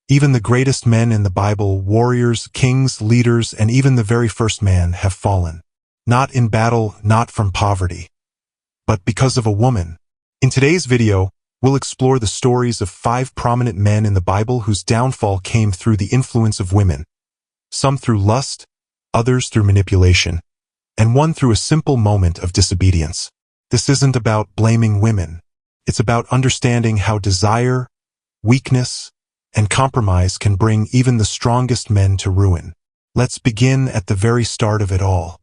Even the greatest men in the Bible, warriors, kings, leaders, and even the very first man have fallen. Not in battle, not from poverty, but because of a woman. In today's video, we'll explore the stories of 5 prominent men in the Bible whose downfall came through the influence of women. Some through lust, others through manipulation, and one through a simple moment of disobedience. This isn't about blaming women. It's about understanding how desire, weakness, and compromise can bring even the strongest men to ruin. Let's begin at the very start of it all.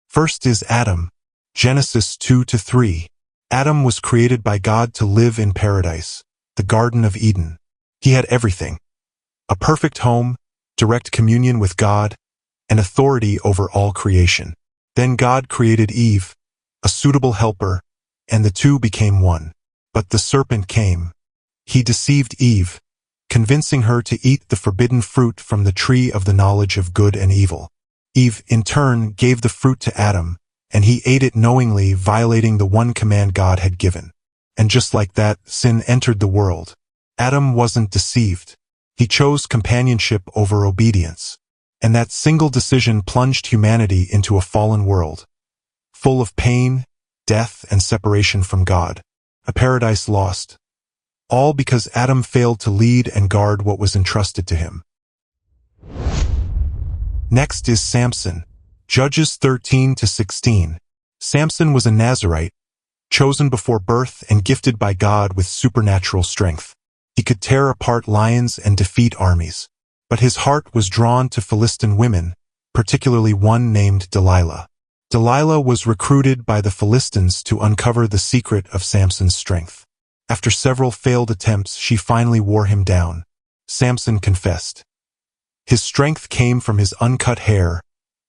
First is Adam. Genesis 2-3. Adam was created by God to live in paradise, the Garden of Eden. He had everything: a perfect home, direct communion with God, and authority over all creation. Then God created Eve, a suitable helper, and the two became one. But the serpent came. He deceived Eve, convincing her to eat the forbidden fruit from the tree of the knowledge of good and evil. Eve, in turn, gave the fruit to Adam, and he ate it knowingly, violating the one command God had given. And just like that, sin entered the world. Adam wasn't deceived. He chose companionship over obedience. And that single decision plunged humanity into a fallen world, full of pain, death, and separation from God. A paradise lost. All because Adam failed to lead and guard what was entrusted to him. Next is Samson. Judges 13-16. Samson was a Nazirite, chosen before birth and gifted by God with supernatural strength. He could tear apart lions and defeat armies. But his heart was drawn to Philistine women, particularly one named Delilah. Delilah was recruited by the Philistines to uncover the secret of Samson's strength. After several failed attempts, she finally wore him down. Samson confessed. His strength came from his uncut hair,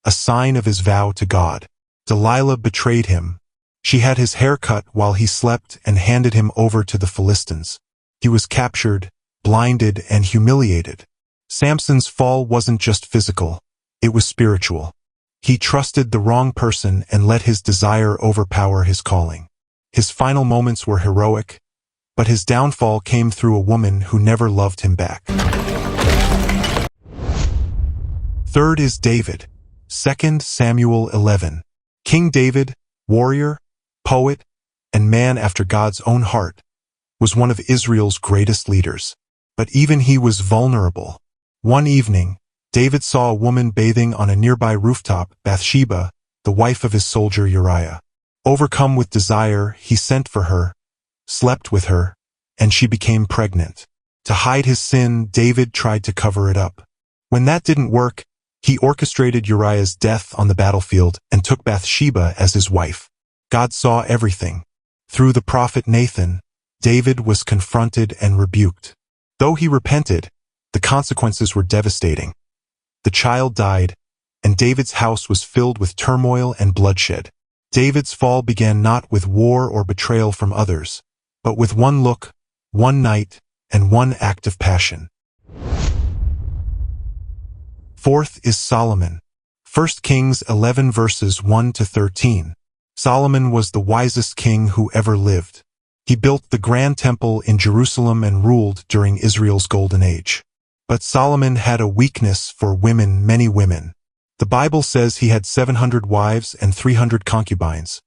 a sign of his vow to God. Delilah betrayed him. She had his hair cut while he slept and handed him over to the Philistines. He was captured, blinded, and humiliated. Samson's fall wasn't just physical, it was spiritual. He trusted the wrong person and let his desire overpower his calling. His final moments were heroic, but his downfall came through a woman who never loved him back. Third is David. 2 Samuel 11. King David, warrior, poet, and man after God's own heart, was one of Israel's greatest leaders. But even he was vulnerable. One evening, David saw a woman bathing on a nearby rooftop, Bathsheba, the wife of his soldier Uriah. Overcome with desire, he sent for her, slept with her, and she became pregnant. To hide his sin, David tried to cover it up. When that didn't work, he orchestrated Uriah's death on the battlefield and took Bathsheba as his wife. God saw everything. Through the prophet Nathan, David was confronted and rebuked. Though he repented, the consequences were devastating. The child died, and David's house was filled with turmoil and bloodshed. David's fall began not with war or betrayal from others, but with one look, one night, and one act of passion. Fourth is Solomon. 1 Kings 11 verses 1-13. Solomon was the wisest king who ever lived. He built the Grand Temple in Jerusalem and ruled during Israel's golden age. But Solomon had a weakness for women, many women. The Bible says he had 700 wives and 300 concubines,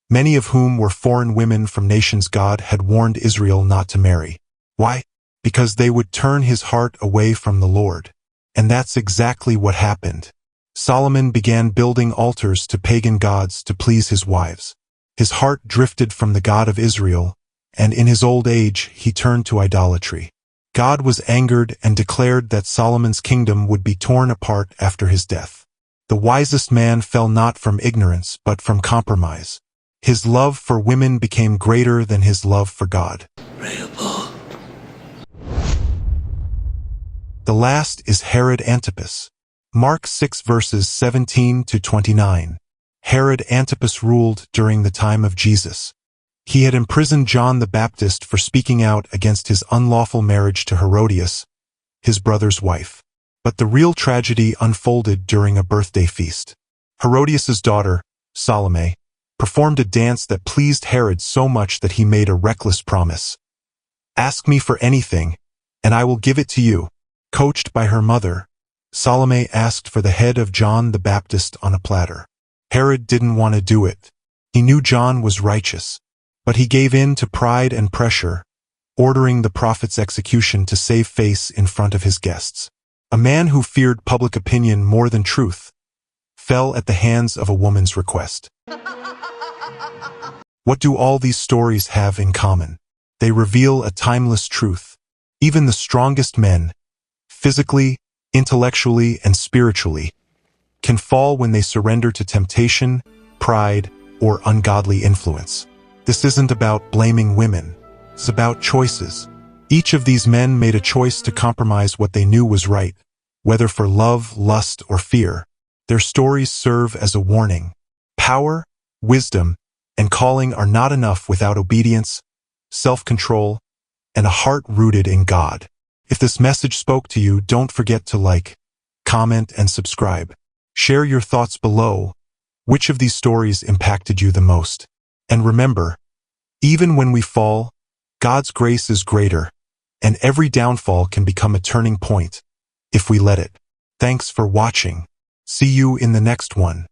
many of whom were foreign women from nations God had warned Israel not to marry. Why? Because they would turn his heart away from the Lord. And that's exactly what happened. Solomon began building altars to pagan gods to please his wives. His heart drifted from the God of Israel, and in his old age he turned to idolatry. God was angered and declared that Solomon's kingdom would be torn apart after his death. The wisest man fell not from ignorance but from compromise. His love for women became greater than his love for God. The last is Herod Antipas. Mark 6 verses 17-29. Herod Antipas ruled during the time of Jesus. He had imprisoned John the Baptist for speaking out against his unlawful marriage to Herodias, his brother's wife. But the real tragedy unfolded during a birthday feast. Herodias' daughter, Salome, performed a dance that pleased Herod so much that he made a reckless promise. Ask me for anything, and I will give it to you. Coached by her mother, Salome asked for the head of John the Baptist on a platter. Herod didn't want to do it. He knew John was righteous, but he gave in to pride and pressure, ordering the prophet's execution to save face in front of his guests. A man who feared public opinion more than truth fell at the hands of a woman's request. What do all these stories have in common? They reveal a timeless truth. Even the strongest men, physically, intellectually, and spiritually, can fall when they surrender to temptation, pride, or ungodly influence. This isn't about blaming women. It's about choices. Each of these men made a choice to compromise what they knew was right, whether for love, lust, or fear. Their stories serve as a warning. Power, wisdom, and calling are not enough without obedience, self-control, and a heart rooted in God. If this message spoke to you, don't forget to like, comment, and subscribe. Share your thoughts below. Which of these stories impacted you the most? And remember, even when we fall, God's grace is greater, and every downfall can become a turning point if we let it. Thanks for watching. See you in the next one.